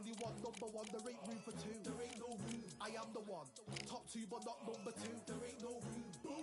Only one, number one, there ain't room for two. There ain't no room. I am the one. Top two, but not number two. There ain't no room. Boom.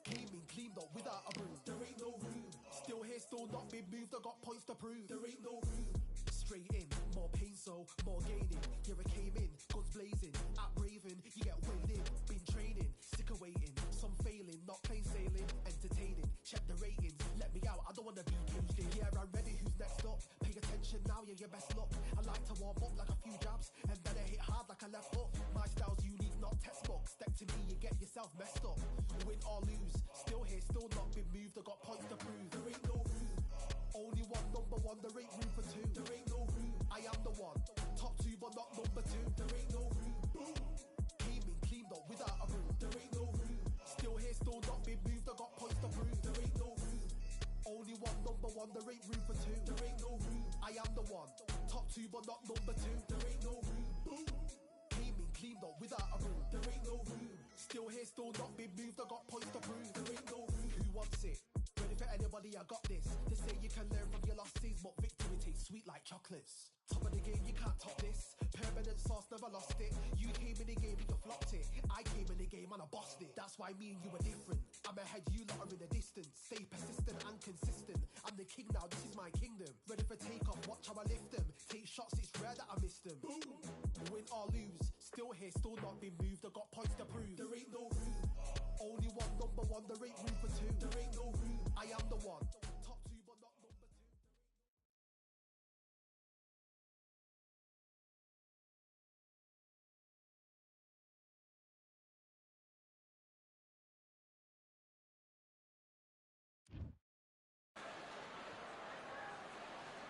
Came in, cleaned up without a broom. There ain't no room. Still here, still not been moved. I got points to prove. There ain't no room. Straight in, more pain, so more gaining. Here I came in, guns blazing. At Raven, you get weighed in. Been training, sick of waiting. Some failing, not plain sailing. Entertaining, check the ratings. Let me out, I don't wanna be caged in. Yeah, I'm ready, who's next up? Pay attention now, yeah, your best luck. I like to warm up like a few jabs, and then I hit hard like a left hook. My style's unique, not textbook. Step to me, you get yourself messed up. Win or lose, still here, still not been moved. I got points to prove. There ain't no room. Only one, number one, there ain't room for two. There ain't no room. I am the one. Top two, but not number two. There ain't no room. Boom. Came in, cleaned up without a broom. There ain't no room. Still here, still not been moved. I got points to prove. There ain't no room. Only one, number one, there ain't room for two. There ain't no room. I am the one. Top two, but not number two. There ain't no room. Boom. Came in, cleaned up without a broom. There ain't no room. Still here, still not been moved. I got points to prove. There ain't no room. Who wants it? Ready for anybody, I got this. They say you can learn from your losses, but victory tastes sweet like chocolates. Top of the game, you can't top this. Permanent sauce, never lost it. You came in the game and you flopped it. I came in the game and I bossed it. That's why me and you are different. I'm ahead, you lot are in the distance. Stay persistent and consistent. I'm the king now, this is my kingdom. Ready for takeoff, watch how I lift them. Take shots, it's rare that I miss them. Boom. Win or lose, still here, still not been moved. I got points to prove. There ain't no room. Only one, number one, there ain't room for two. There ain't no room. I am the one. Top two, but not number two.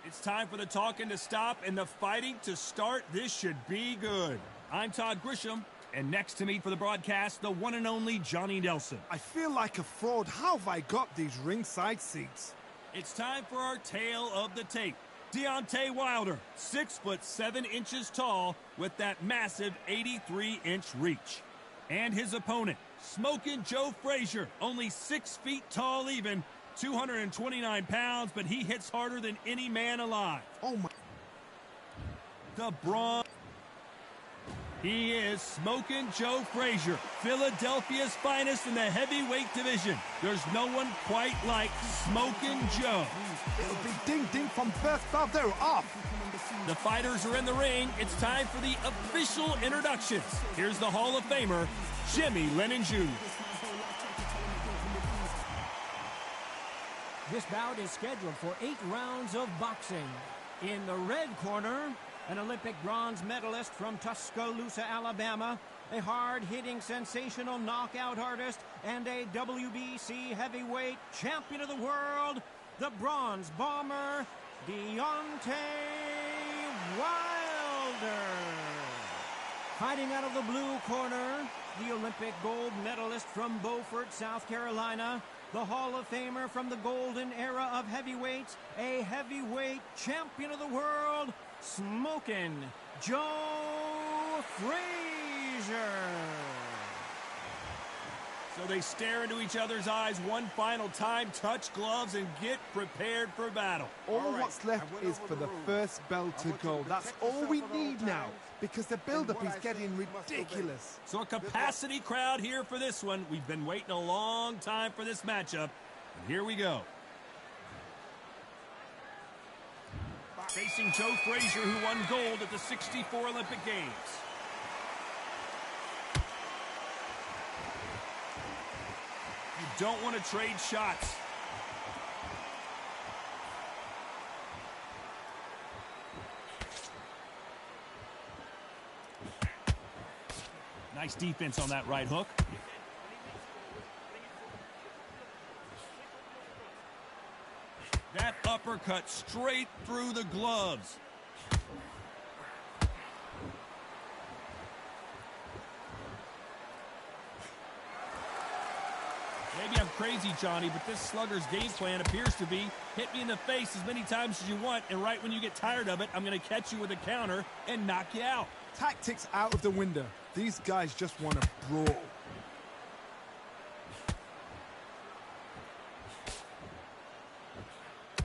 It's time for the talking to stop and the fighting to start. This should be good. I'm Todd Grisham, and next to me for the broadcast, the one and only Johnny Nelson. I feel like a fraud. How have I got these ringside seats? It's time for our tale of the tape. Deontay Wilder, 6'7" tall with that massive 83-inch reach. And his opponent, Smokin' Joe Frazier, only 6 feet tall even, 229 pounds, but he hits harder than any man alive. Oh my. The Braun. He is Smokin' Joe Frazier, Philadelphia's finest in the heavyweight division. There's no one quite like Smokin' Joe. It'll be ding-ding from first bout. They're off. The fighters are in the ring. It's time for the official introductions. Here's the Hall of Famer, Jimmy Lennon Jr. This bout is scheduled for 8 rounds of boxing. In the red corner, an Olympic bronze medalist from Tuscaloosa, Alabama, a hard-hitting, sensational knockout artist, and a WBC heavyweight champion of the world, the bronze bomber, Deontay Wilder. Fighting out of the blue corner, the Olympic gold medalist from Beaufort, South Carolina, the Hall of Famer from the golden era of heavyweights, a heavyweight champion of the world, Smokin' Joe Frazier. So they stare into each other's eyes one final time, touch gloves, and get prepared for battle. All what's left is for the first bell to go. That's all we need now, because the build-up is getting ridiculous. So a capacity crowd here for this one. We've been waiting a long time for this matchup, and here we go. Facing Joe Frazier, who won gold at the '64 Olympic Games. You don't want to trade shots. Nice defense on that right hook. That uppercut straight through the gloves. Maybe I'm crazy, Johnny, but this slugger's game plan appears to be hit me in the face as many times as you want, and right when you get tired of it, I'm going to catch you with a counter and knock you out. Tactics out of the window. These guys just want to brawl.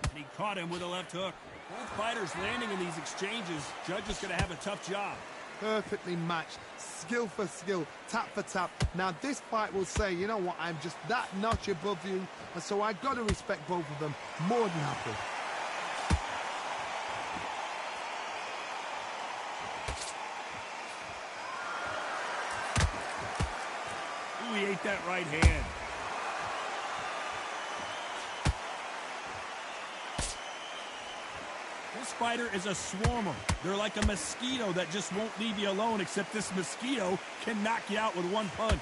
And he caught him with a left hook. Both fighters landing in these exchanges. Judge is going to have a tough job. Perfectly matched, skill for skill, tap for tap. Now this fight will say, you know what, I'm just that notch above you, and so I got to respect both of them more than happy. Ooh, he ate that right hand. This fighter is a swarmer. They're like a mosquito that just won't leave you alone, except this mosquito can knock you out with one punch.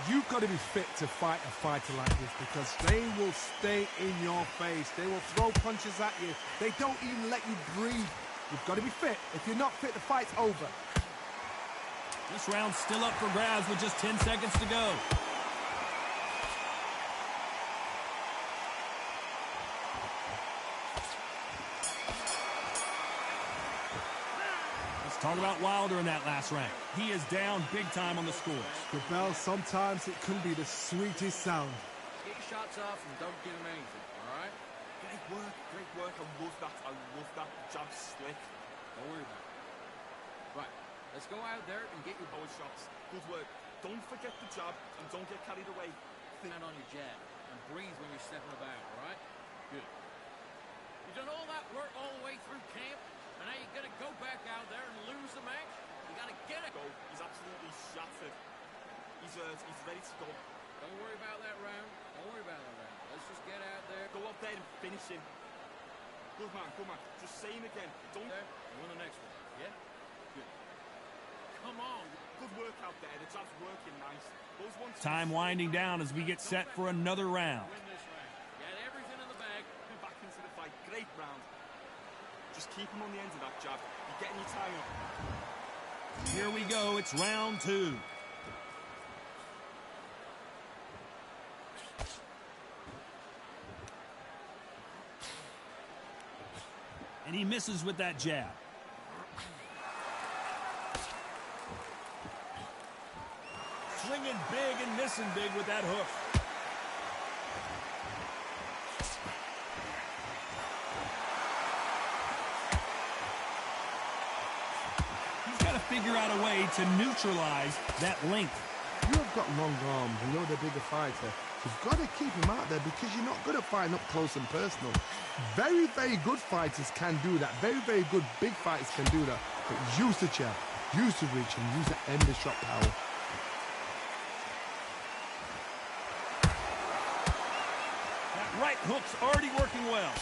You've got to be fit to fight a fighter like this because they will stay in your face. They will throw punches at you. They don't even let you breathe. You've got to be fit. If you're not fit, the fight's over. This round's still up for grabs with just 10 seconds to go. Talk about Wilder in that last round. He is down big time on the scores. The bell, sometimes it can be the sweetest sound. Get your shots off and don't give him anything, all right? Great work, great work. I love that. I love that. Jab slick. Don't worry about it. Right, let's go out there and get your Power shots. Good work. Don't forget the jab and don't get carried away. Think on your jab and breathe when you're stepping about, all right? Good. You've done all that work all the way through camp, and now you're going to go back out there and lose the match? You got to get it. Go. He's absolutely shattered. He's ready to go. Don't worry about that round. Don't worry about that round. Let's just get out there. Go up there and finish him. Good man, good man. Just say him again. Don't... There, and win the next one. Yeah? Good. Come on. Good work out there. The jab's working nice. Those ones... Time winding down as we get set for another round. Win this round. You had everything in the bag. Back into the fight. Great round. Just keep him on the end of that jab. You're getting your time up. Here we go. It's round 2. And he misses with that jab. Swinging big and missing big with that hook. Figure out a way to neutralize that length. You have got long arms and you're the bigger fighter. You've got to keep him out there because you're not good at fighting up close and personal. Very, very good fighters can do that. Very, very good big fighters can do that. But use the jab, use the reach, and use the end of shot power. That right hook's already working well.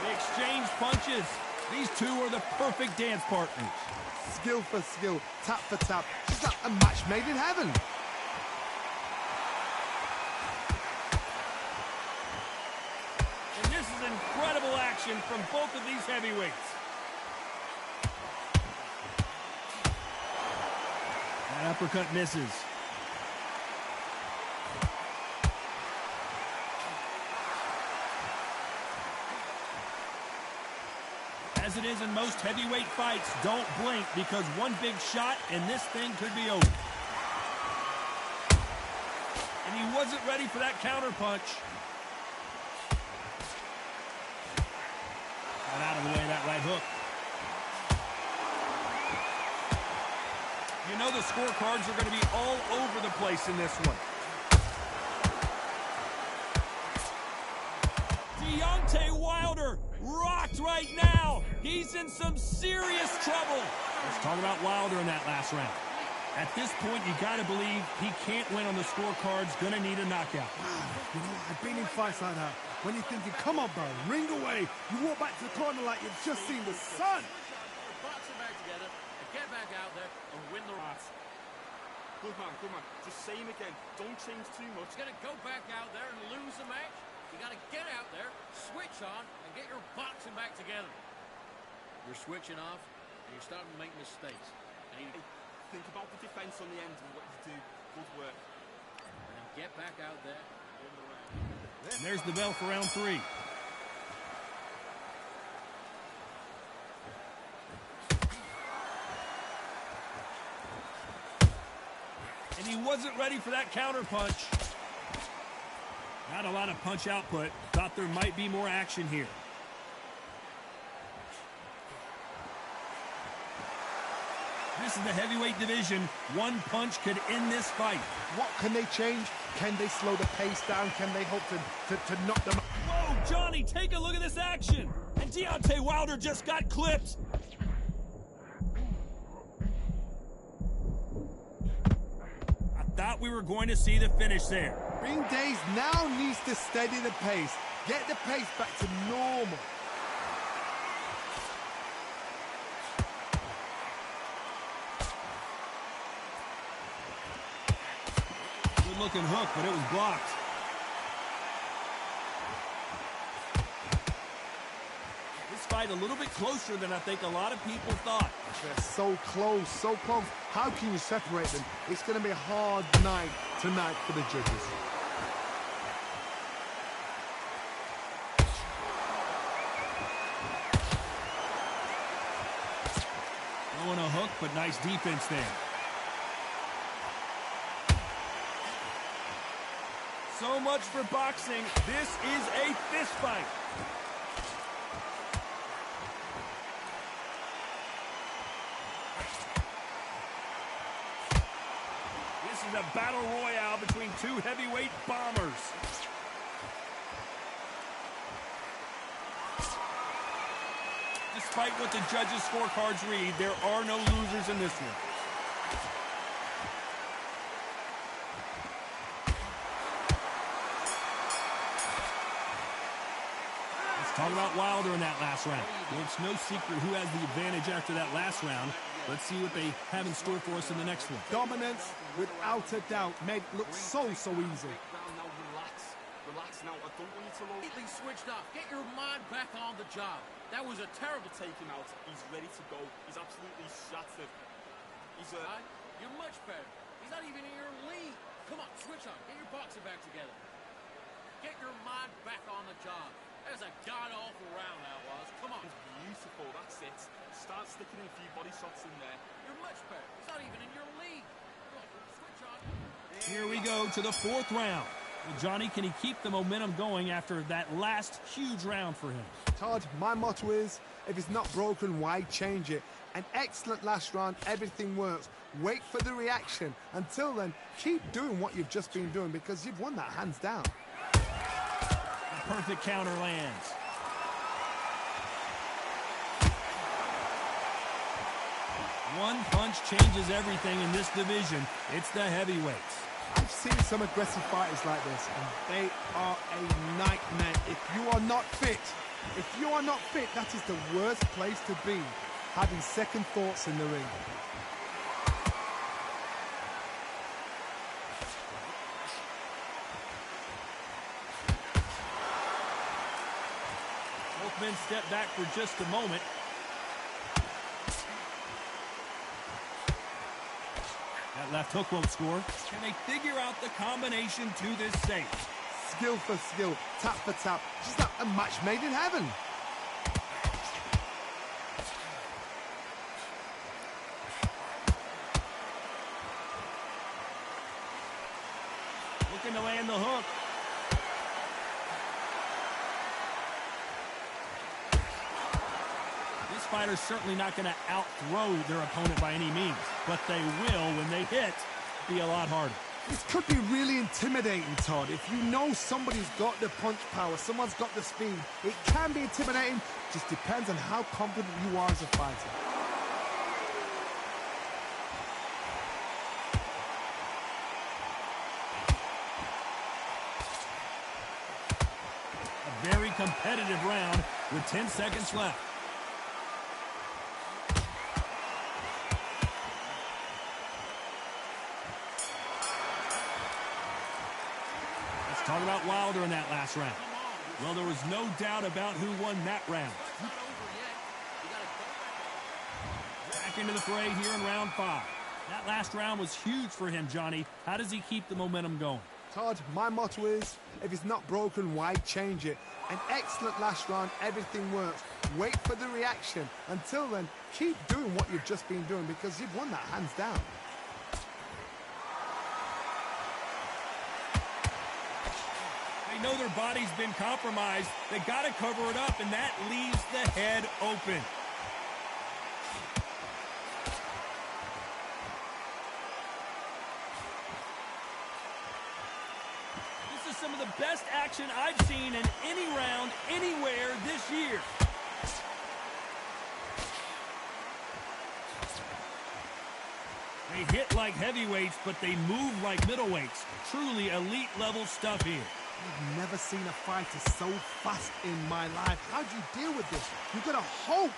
They exchange punches. These two are the perfect dance partners. Skill for skill, tap for tap. It's like a match made in heaven. And this is incredible action from both of these heavyweights. That uppercut misses. As it is in most heavyweight fights, don't blink because one big shot and this thing could be over. And he wasn't ready for that counter punch. Got out of the way of that right hook. You know the scorecards are going to be all over the place in this one. Deontay Wilder rocked right now. He's in some serious trouble. Let's talk about Wilder in that last round. At this point, you got to believe he can't win on the scorecards. Going to need a knockout. You know, I've been in fights like that. When you're thinking, come on, bro, ring away. You walk back to the corner like you've just seen the sun. Box them back together and get back out there and win the round. Good man, good man. Just say him again. Don't change too much. You're going to go back out there and lose the match. You got to get out there, switch on, and get your boxing back together. You're switching off, and you're starting to make mistakes. And think about the defense on the end and what you do. Good work. And then get back out there. Win the round. And there's the bell for round 3. And he wasn't ready for that counter punch. Not a lot of punch output. Thought there might be more action here. This is the heavyweight division. One punch could end this fight. What can they change? Can they slow the pace down? Can they hope to knock them? Whoa, Johnny, take a look at this action. And Deontay Wilder just got clipped. I thought we were going to see the finish there. Green Days now needs to steady the pace. Get the pace back to normal. Good looking hook, but it was blocked. This fight a little bit closer than I think a lot of people thought. They're so close, so close. How can you separate them? It's going to be a hard night tonight for the judges. Throwing a hook, but nice defense there. So much for boxing. This is a fist fight. This is a battle royale between two heavyweight bombers. Despite what the judges' scorecards read, there are no losers in this one. Let's talk about Wilder in that last round. Well, it's no secret who has the advantage after that last round. Let's see what they have in store for us in the next one. Dominance, without a doubt, made it look so easy. Now relax now. I don't want you to load. Completely switched off. Get your mind back on the job. That was a terrible Take him out. He's ready to go. He's absolutely shattered. You're much better. He's not even in your league. Come on, switch on. Get your boxing back together. Get your mind back on the job. That was a god-awful round, that was. Come on. It's beautiful. That's it. Start sticking in a few body shots in there. You're much better. He's not even in your league. Come on, switch on. Here we go to the fourth round. Well, Johnny, can he keep the momentum going after that last huge round for him? Todd, my motto is, if it's not broken, why change it? An excellent last round, everything works. Wait for the reaction. Until then, keep doing what you've just been doing because you've won that hands down. A perfect counter lands. One punch changes everything in this division. It's the heavyweights. I've seen some aggressive fighters like this, and they are a nightmare. If you are not fit, that is the worst place to be, having second thoughts in the ring. Both men step back for just a moment. That left hook won't score. Can they figure out the combination to this safe? Skill for skill, tap for tap. Just like a match made in heaven. Looking to land the hook. This fighter's certainly not going to out-throw their opponent by any means, but they will, when they hit, be a lot harder. This could be really intimidating, Todd. If you know somebody's got the punch power, someone's got the speed, it can be intimidating. Just depends on how confident you are as a fighter. A very competitive round with 10 seconds left. Talk about Wilder in that last round. Well, there was no doubt about who won that round. Back into the fray here in round 5. That last round was huge for him, Johnny. How does he keep the momentum going? Todd, my motto is, if it's not broken, why change it? An excellent last round, everything works. Wait for the reaction. Until then, keep doing what you've just been doing because you've won that hands down. know their body's been compromised. They got to cover it up, and that leaves the head open. This is some of the best action I've seen in any round, anywhere this year. They hit like heavyweights, but they move like middleweights. Truly elite-level stuff here. I've never seen a fighter so fast in my life. How do you deal with this? You've got to hope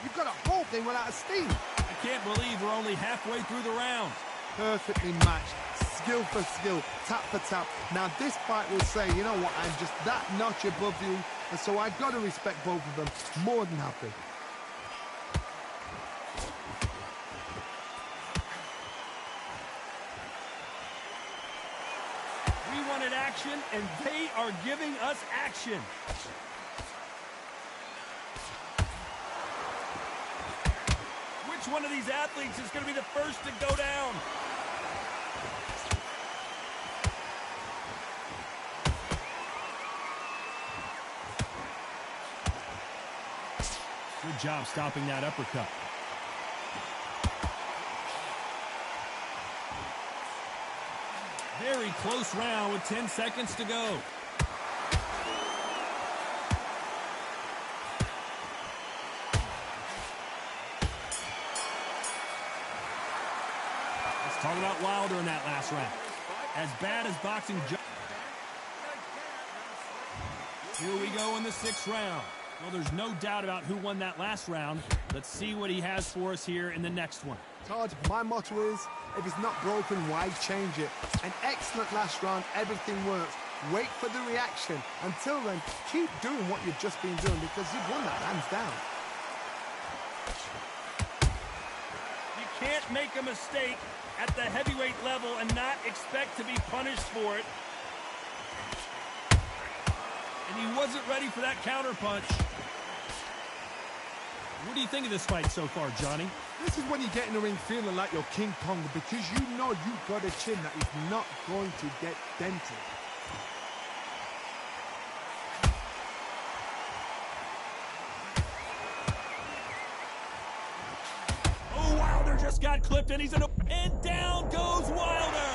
they run out of steam. I can't believe we're only halfway through the round. Perfectly matched, skill for skill, tap for tap. Now this fight will say, you know what, I'm just that notch above you, and so I've got to respect both of them more than happy. We wanted action, and they are giving us action. Which one of these athletes is going to be the first to go down? Good job stopping that uppercut. Very close round with 10 seconds to go. Let's talk about Wilder in that last round. As bad as boxing. Here we go in the 6th round. Well, there's no doubt about who won that last round. Let's see what he has for us here in the next one. Todd, my motto is, if it's not broken, why change it? An excellent last round, everything works. Wait for the reaction. Until then, keep doing what you've just been doing because you've won that hands down. You can't make a mistake at the heavyweight level and not expect to be punished for it. And he wasn't ready for that counterpunch. What do you think of this fight so far, Johnny? This is when you get in the ring feeling like you're King Kong because you know you've got a chin that is not going to get dented. Oh, Wilder just got clipped and he's in a... And down goes Wilder!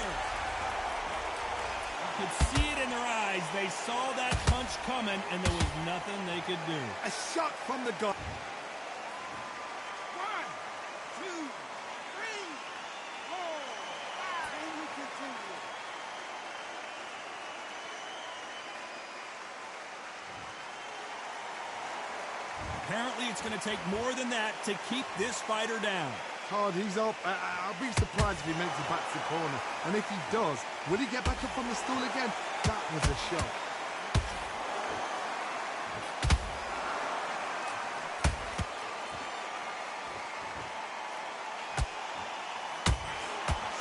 You could see it in their eyes. They saw that punch coming and there was nothing they could do. A shot from the gut. Apparently, it's going to take more than that to keep this fighter down. Todd, he's up. I'll be surprised if he makes it back to the corner. And if he does, will he get back up on the stool again? That was a shot.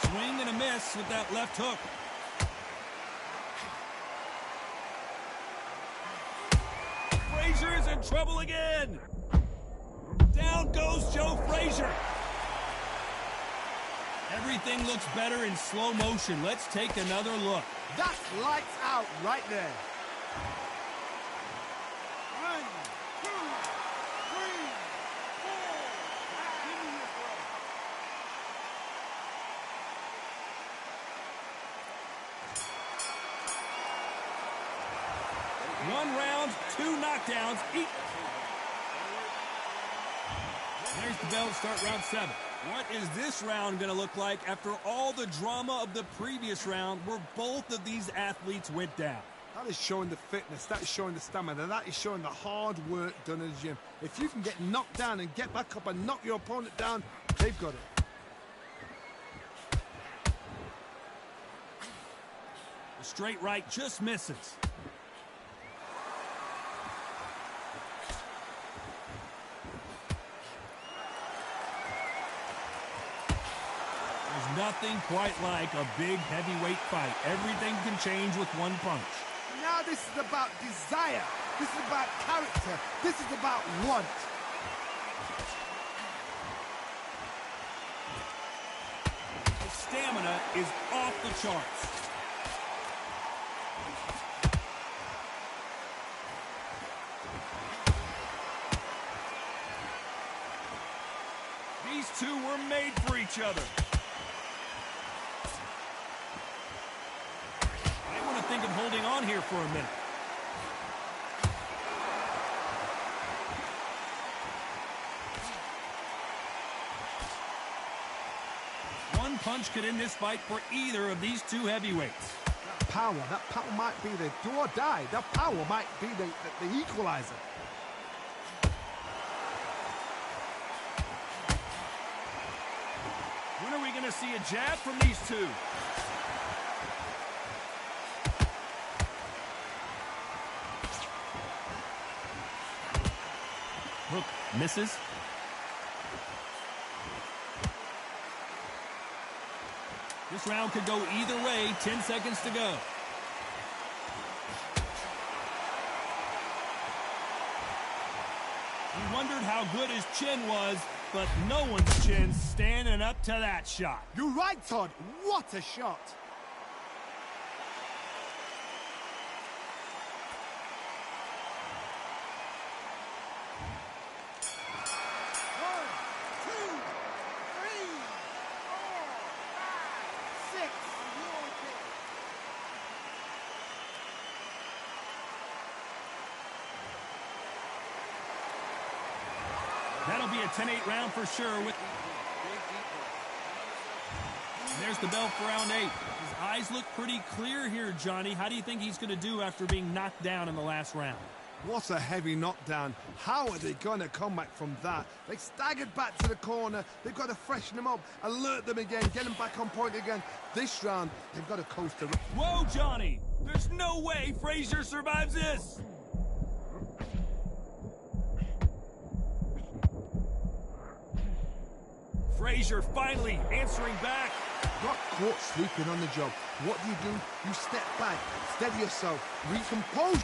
Swing and a miss with that left hook. Frazier is in trouble again. Down goes Joe Frazier. Everything looks better in slow motion. Let's take another look. That's lights out right there. 1, 2, 3, 4. One round, 2 knockdowns. There's the bell to start round 7. What is this round going to look like after all the drama of the previous round where both of these athletes went down? That is showing the fitness, that is showing the stamina, that is showing the hard work done in the gym. If you can get knocked down and get back up and knock your opponent down, they've got it. The straight right just misses. There's nothing quite like a big heavyweight fight. Everything can change with one punch. Now this is about desire. This is about character. This is about want. His stamina is off the charts. These two were made for each other. I want to think of holding on here for a minute. One punch could end this fight for either of these two heavyweights. That power might be the do or die. That power might be the equalizer. When are we going to see a jab from these two? Hook misses. This round could go either way. 10 seconds to go. He wondered how good his chin was, but no one's chin's standing up to that shot. You're right, Todd. What a shot. That'll be a 10-8 round for sure. And there's the bell for round 8. His eyes look pretty clear here, Johnny. How do you think he's going to do after being knocked down in the last round? What a heavy knockdown. How are they going to come back from that? They staggered back to the corner. They've got to freshen them up, alert them again, get them back on point again. This round, they've got to coast the... Whoa, Johnny! There's no way Frazier survives this! Frazier finally answering back. Got caught sleeping on the job. What do? You step back, steady yourself, recompose.